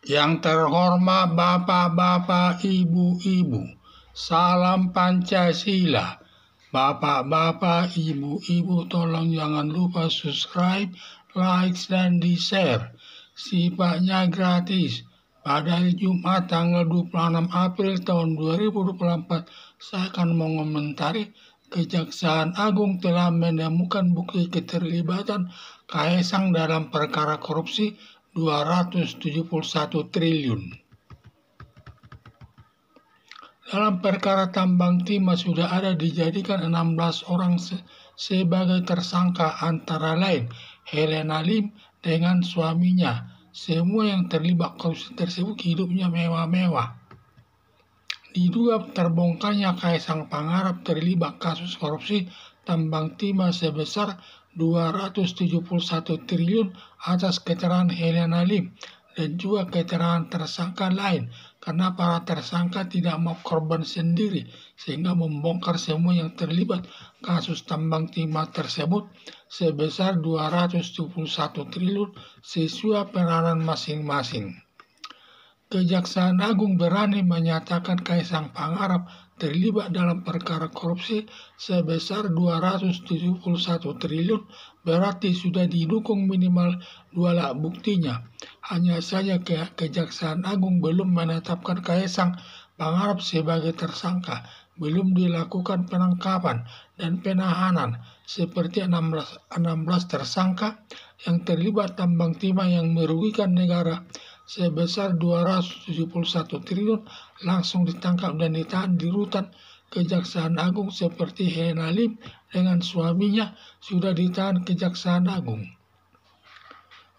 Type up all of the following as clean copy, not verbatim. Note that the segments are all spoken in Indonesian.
Yang terhormat Bapak-Bapak, Ibu-Ibu, salam Pancasila. Bapak-bapak, ibu-ibu, tolong jangan lupa subscribe, like, dan di-share. Sifatnya gratis. Pada hari Jumat tanggal 26 April tahun 2024, saya akan mengomentari Kejaksaan Agung telah menemukan bukti keterlibatan Kaesang dalam perkara korupsi 271 triliun. Dalam perkara tambang timah sudah ada dijadikan 16 orang sebagai tersangka, antara lain Helena Lim dengan suaminya. Semua yang terlibat korupsi tersebut hidupnya mewah-mewah. Diduga terbongkarnya Kaesang Pangarap terlibat kasus korupsi tambang timah sebesar 271 triliun atas keterangan Helena Lim dan juga keterangan tersangka lain, karena para tersangka tidak mau korban sendiri sehingga membongkar semua yang terlibat kasus tambang timah tersebut sebesar 271 triliun sesuai peranan masing-masing. Kejaksaan Agung berani menyatakan Kaesang Pangarap terlibat dalam perkara korupsi sebesar 271 triliun, berarti sudah didukung minimal 2 alat buktinya. Hanya saja Kejaksaan Agung belum menetapkan Kaesang Pangarap sebagai tersangka, belum dilakukan penangkapan dan penahanan seperti 16 tersangka yang terlibat tambang timah yang merugikan negara sebesar 271 triliun langsung ditangkap dan ditahan di rutan Kejaksaan Agung, seperti Helena Lim dengan suaminya sudah ditahan Kejaksaan Agung.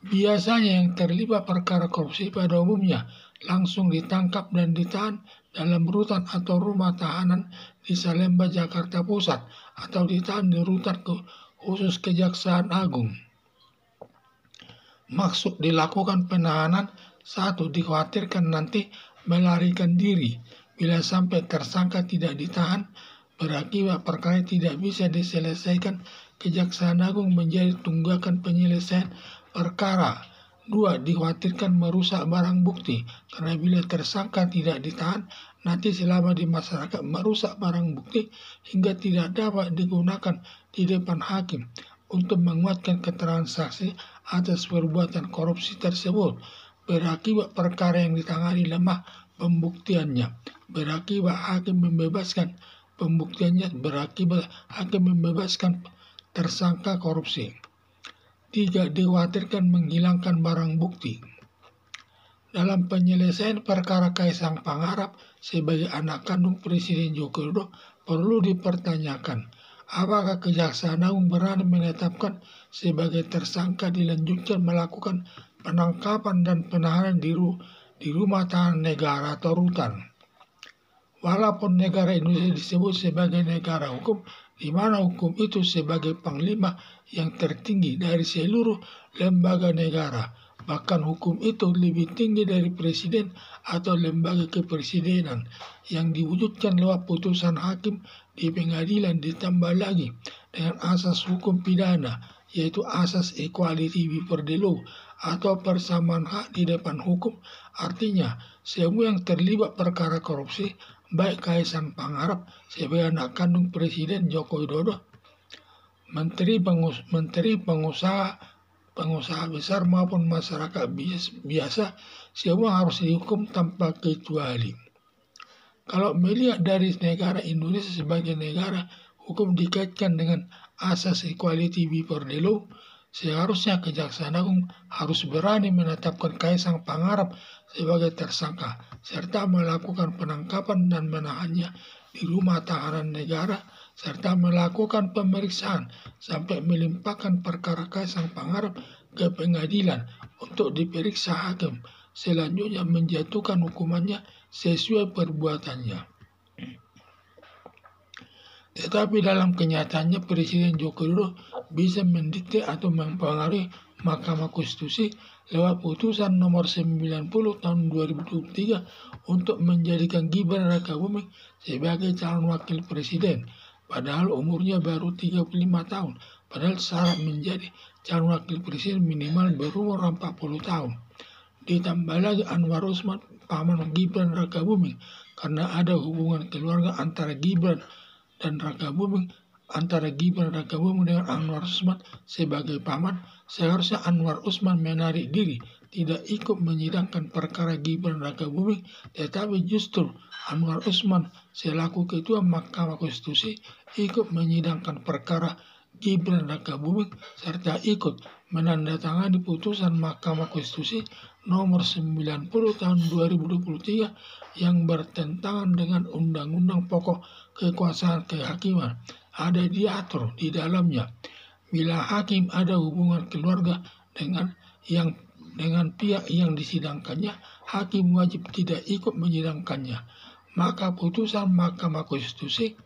Biasanya yang terlibat perkara korupsi pada umumnya langsung ditangkap dan ditahan dalam rutan atau rumah tahanan di Salemba, Jakarta Pusat, atau ditahan di rutan khusus Kejaksaan Agung. Maksud dilakukan penahanan: 1. Dikhawatirkan nanti melarikan diri. Bila sampai tersangka tidak ditahan, berakibat perkara tidak bisa diselesaikan, Kejaksaan Agung menjadi tunggakan penyelesaian perkara. 2. Dikhawatirkan merusak barang bukti, karena bila tersangka tidak ditahan, nanti selama di masyarakat merusak barang bukti hingga tidak dapat digunakan di depan hakim untuk menguatkan keterangan saksi atas perbuatan korupsi tersebut. Berakibat perkara yang ditangani lemah pembuktiannya, berakibat hakim membebaskan pembuktiannya, berakibat hakim membebaskan tersangka korupsi. 3. Dikhawatirkan menghilangkan barang bukti. Dalam penyelesaian perkara Kaesang Pangarap sebagai anak kandung Presiden Joko Widodo, perlu dipertanyakan apakah Kejaksaan Agung berani menetapkan sebagai tersangka dilanjutkan melakukan penangkapan dan penahanan di rumah tahanan negara atau rutan. Walaupun negara Indonesia disebut sebagai negara hukum, di mana hukum itu sebagai panglima yang tertinggi dari seluruh lembaga negara, bahkan hukum itu lebih tinggi dari presiden atau lembaga kepresidenan yang diwujudkan lewat putusan hakim di pengadilan, ditambah lagi dengan asas hukum pidana, yaitu asas equality before the law atau persamaan hak di depan hukum. Artinya, semua yang terlibat perkara korupsi, baik Kaesang Pangarap sebagai anak kandung Presiden Joko Widodo, menteri pengusaha besar maupun masyarakat biasa, semua harus dihukum tanpa kecuali. Kalau melihat dari negara Indonesia sebagai negara hukum dikaitkan dengan asas equality before the law, seharusnya Kejaksaan Agung harus berani menetapkan Kaesang Pangarap sebagai tersangka serta melakukan penangkapan dan menahannya di rumah tahanan negara serta melakukan pemeriksaan sampai melimpahkan perkara Kaesang Pangarap ke pengadilan untuk diperiksa hakim, selanjutnya menjatuhkan hukumannya sesuai perbuatannya. Tetapi dalam kenyataannya Presiden Joko Widodo bisa mendikte atau mempengaruhi Mahkamah Konstitusi lewat putusan nomor 90 tahun 2023 untuk menjadikan Gibran Rakabuming sebagai calon wakil presiden, padahal umurnya baru 35 tahun, padahal syarat menjadi calon wakil presiden minimal berumur 40 tahun. Ditambah lagi Anwar Usman, paman Gibran Rakabuming, karena ada hubungan keluarga antara Gibran dan Rakabuming, antara Gibran Rakabuming dengan Anwar Usman sebagai paman, seharusnya Anwar Usman menarik diri, tidak ikut menyidangkan perkara Gibran Rakabuming, tetapi justru Anwar Usman selaku Ketua Mahkamah Konstitusi ikut menyidangkan perkara Gibran Rakabuming serta ikut menandatangani putusan Mahkamah Konstitusi nomor 90 tahun 2023 yang bertentangan dengan Undang-Undang Pokok Kekuasaan Kehakiman. Ada diatur di dalamnya, bila hakim ada hubungan keluarga dengan pihak yang disidangkannya, hakim wajib tidak ikut menyidangkannya. Maka putusan Mahkamah Konstitusi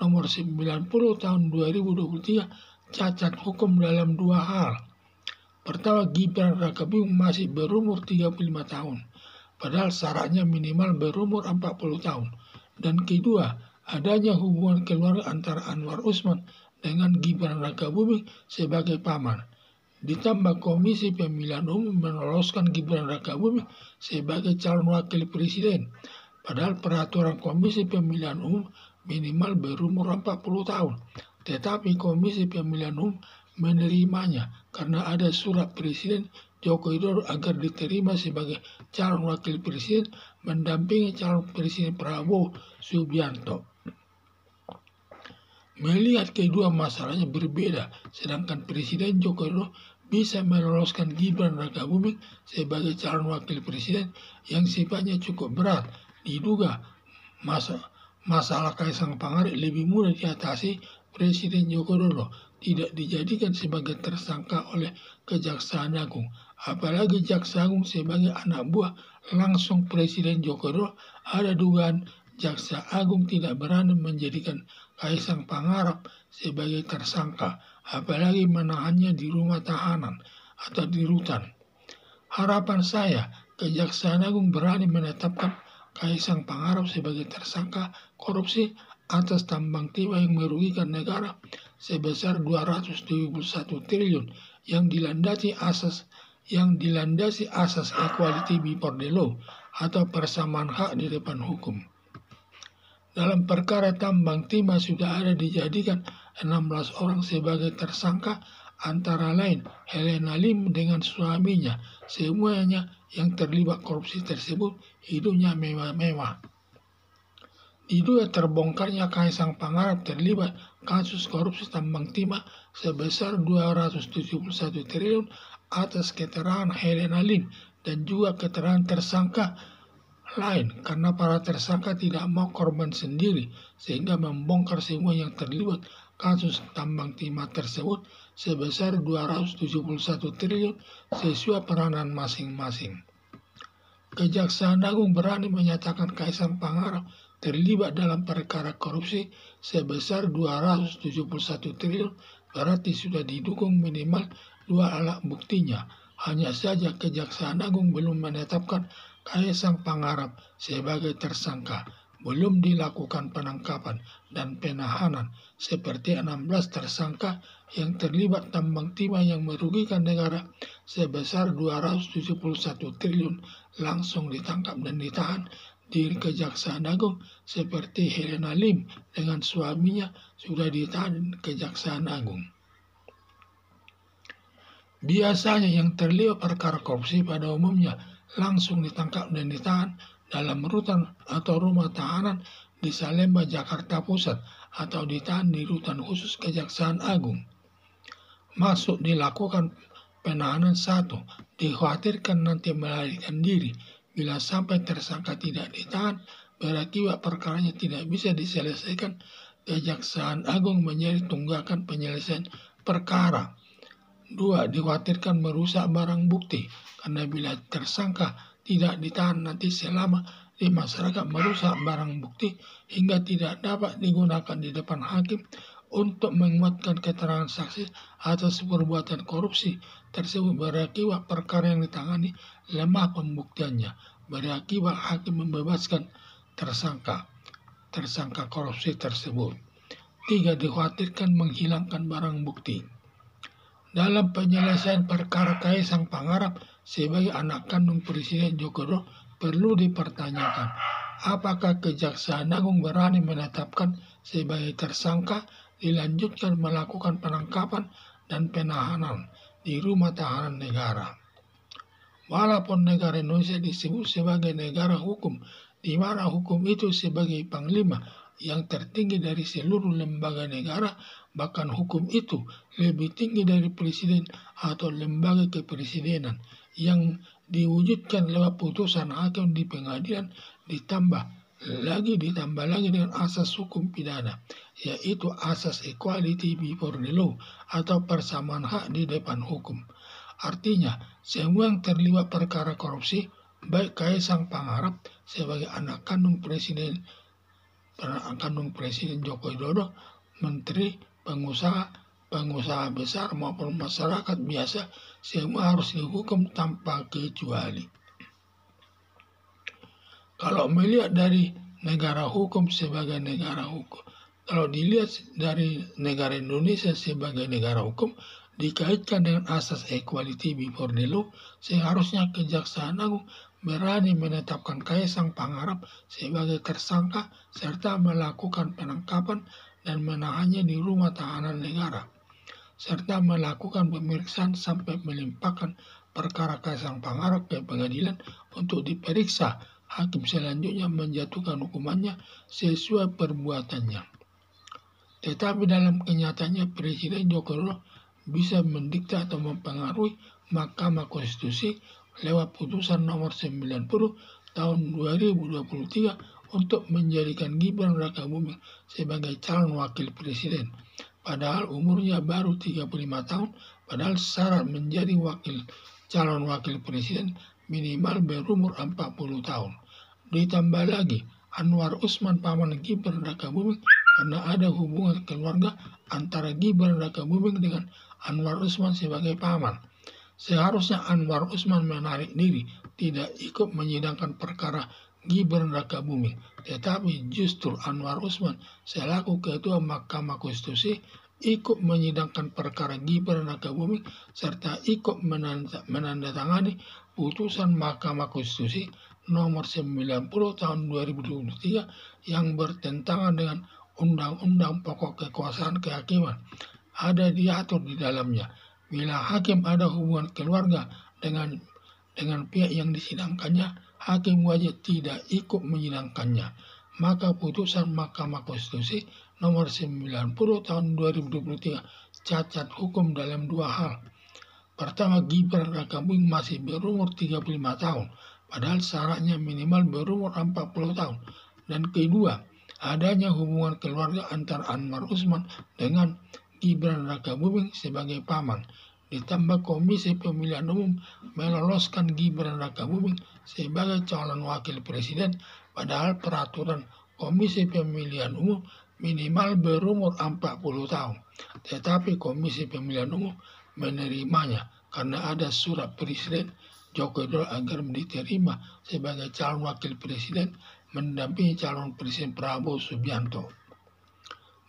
nomor 90 tahun 2023 cacat hukum dalam dua hal. Pertama, Gibran Rakabuming masih berumur 35 tahun, padahal syaratnya minimal berumur 40 tahun. Dan kedua, adanya hubungan keluarga antara Anwar Usman dengan Gibran Rakabuming sebagai paman. Ditambah Komisi Pemilihan Umum meloloskan Gibran Rakabuming sebagai calon wakil presiden, padahal peraturan Komisi Pemilihan Umum minimal berumur 40 tahun. Tetapi Komisi Pemilihan Umum menerimanya karena ada surat Presiden Joko Widodo agar diterima sebagai calon wakil presiden mendampingi calon presiden Prabowo Subianto. Melihat kedua masalahnya berbeda, sedangkan Presiden Joko Widodo bisa meloloskan Gibran Rakabuming sebagai calon wakil presiden yang sifatnya cukup berat, diduga masalah Kaisang Pangarep lebih mudah diatasi. Presiden Joko Widodo tidak dijadikan sebagai tersangka oleh Kejaksaan Agung. Apalagi Jaksa Agung sebagai anak buah langsung Presiden Joko Widodo, ada dugaan Jaksa Agung tidak berani menjadikan Kaisang Pangarep sebagai tersangka, apalagi menahannya di rumah tahanan atau di rutan. Harapan saya, Kejaksaan Agung berani menetapkan Kaisang Pangarep sebagai tersangka korupsi atas tambang timah yang merugikan negara sebesar 271 triliun yang dilandasi asas equality before the law atau persamaan hak di depan hukum. Dalam perkara tambang timah sudah ada dijadikan 16 orang sebagai tersangka, antara lain Helena Lim dengan suaminya. Semuanya yang terlibat korupsi tersebut hidupnya mewah-mewah. Diduga terbongkarnya Kaisang Pangarep terlibat kasus korupsi tambang timah sebesar 271 triliun atas keterangan Helena Lim dan juga keterangan tersangka lain, karena para tersangka tidak mau korban sendiri sehingga membongkar semua yang terlibat kasus tambang timah tersebut sebesar 271 triliun sesuai peranan masing-masing. Kejaksaan Agung berani menyatakan Kaisang Pangarep terlibat dalam perkara korupsi sebesar 271 triliun, berarti sudah didukung minimal 2 alat buktinya. Hanya saja Kejaksaan Agung belum menetapkan Kaisang Pangarep sebagai tersangka. Belum dilakukan penangkapan dan penahanan seperti 16 tersangka yang terlibat tambang timah yang merugikan negara sebesar 271 triliun langsung ditangkap dan ditahan di Kejaksaan Agung, seperti Helena Lim dengan suaminya sudah ditahan Kejaksaan Agung. Biasanya yang terlibat perkara korupsi pada umumnya langsung ditangkap dan ditahan dalam rutan atau rumah tahanan di Salemba, Jakarta Pusat, atau ditahan di rutan khusus Kejaksaan Agung. Masuk dilakukan penahanan 1, dikhawatirkan nanti melarikan diri. Bila sampai tersangka tidak ditahan, berakibat perkaranya tidak bisa diselesaikan, Kejaksaan Agung menjadi tunggakan penyelesaian perkara. 2, dikhawatirkan merusak barang bukti, karena bila tersangka tidak ditahan nanti selama di masyarakat merusak barang bukti hingga tidak dapat digunakan di depan hakim untuk menguatkan keterangan saksi atas perbuatan korupsi tersebut, berakibat perkara yang ditangani lemah pembuktiannya, berakibat hakim membebaskan tersangka korupsi tersebut. 3, dikhawatirkan menghilangkan barang bukti. Dalam penyelesaian perkara Kaisang Pangarep, sebagai anak kandung Presiden Joko Widodo perlu dipertanyakan. Apakah Kejaksaan Agung berani menetapkan sebagai tersangka, dilanjutkan melakukan penangkapan dan penahanan di rumah tahanan negara? Walaupun negara Indonesia disebut sebagai negara hukum, di mana hukum itu sebagai panglima yang tertinggi dari seluruh lembaga negara, bahkan hukum itu lebih tinggi dari presiden atau lembaga kepresidenan yang diwujudkan lewat putusan hakim di pengadilan, ditambah lagi dengan asas hukum pidana, yaitu asas equality before the law atau persamaan hak di depan hukum. Artinya, semua yang terlibat perkara korupsi, baik Kaisang Pangarep sebagai anak kandung Presiden Joko Widodo, menteri, pengusaha besar maupun masyarakat biasa, semua harus dihukum tanpa kecuali. Kalau melihat dari negara hukum sebagai negara hukum, kalau dilihat dari negara Indonesia sebagai negara hukum, dikaitkan dengan asas equality before the law, seharusnya Kejaksaan Agung berani menetapkan Kaisang Pangarep sebagai tersangka serta melakukan penangkapan dan menahannya di rumah tahanan negara, serta melakukan pemeriksaan sampai melimpahkan perkara Kaisang Pangarep ke pengadilan untuk diperiksa. Hakim selanjutnya menjatuhkan hukumannya sesuai perbuatannya. Tetapi dalam kenyataannya Presiden Joko Widodo bisa mendikte atau mempengaruhi Mahkamah Konstitusi lewat putusan nomor 90 tahun 2023 untuk menjadikan Gibran Rakabuming sebagai calon wakil presiden. Padahal umurnya baru 35 tahun, padahal syarat menjadi calon wakil presiden minimal berumur 40 tahun. Ditambah lagi, Anwar Usman paman Gibran Rakabuming karena ada hubungan keluarga antara Gibran Rakabuming dengan Anwar Usman sebagai paman. Seharusnya Anwar Usman menarik diri, tidak ikut menyidangkan perkara Gibran Rakabuming. Tetapi justru Anwar Usman selaku Ketua Mahkamah Konstitusi ikut menyidangkan perkara Gibran Rakabuming serta ikut menandatangani putusan Mahkamah Konstitusi nomor 90 tahun 2023 yang bertentangan dengan Undang-Undang Pokok Kekuasaan Kehakiman. Ada diatur di dalamnya, bila hakim ada hubungan keluarga dengan pihak yang disidangkannya, hakim wajib tidak ikut menyidangkannya. Maka putusan Mahkamah Konstitusi nomor 90 tahun 2023 cacat hukum dalam dua hal. Pertama, Gibran Rakabuming masih berumur 35 tahun, padahal syaratnya minimal berumur 40 tahun. Dan kedua, adanya hubungan keluarga antara Anwar Usman dengan Gibran Rakabuming sebagai paman. Ditambah Komisi Pemilihan Umum meloloskan Gibran Rakabuming sebagai calon wakil presiden, padahal peraturan Komisi Pemilihan Umum minimal berumur 40 tahun. Tetapi Komisi Pemilihan Umum menerimanya karena ada surat Presiden Joko Widodo agar diterima sebagai calon wakil presiden mendampingi calon presiden Prabowo Subianto.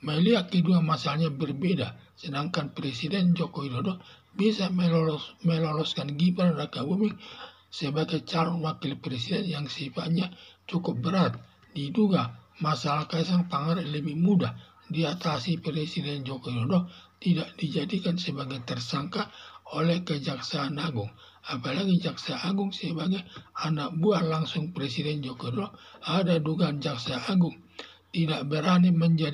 Melihat kedua masalahnya berbeda, sedangkan Presiden Joko Widodo bisa meloloskan Gibran Rakabuming sebagai calon wakil presiden yang sifatnya cukup berat. Diduga masalah Kaisang Pangarep lebih mudah diatasi. Presiden Joko Widodo tidak dijadikan sebagai tersangka oleh Kejaksaan Agung. Apalagi Jaksa Agung sebagai anak buah langsung Presiden Joko Widodo, ada dugaan Jaksa Agung tidak berani menjadi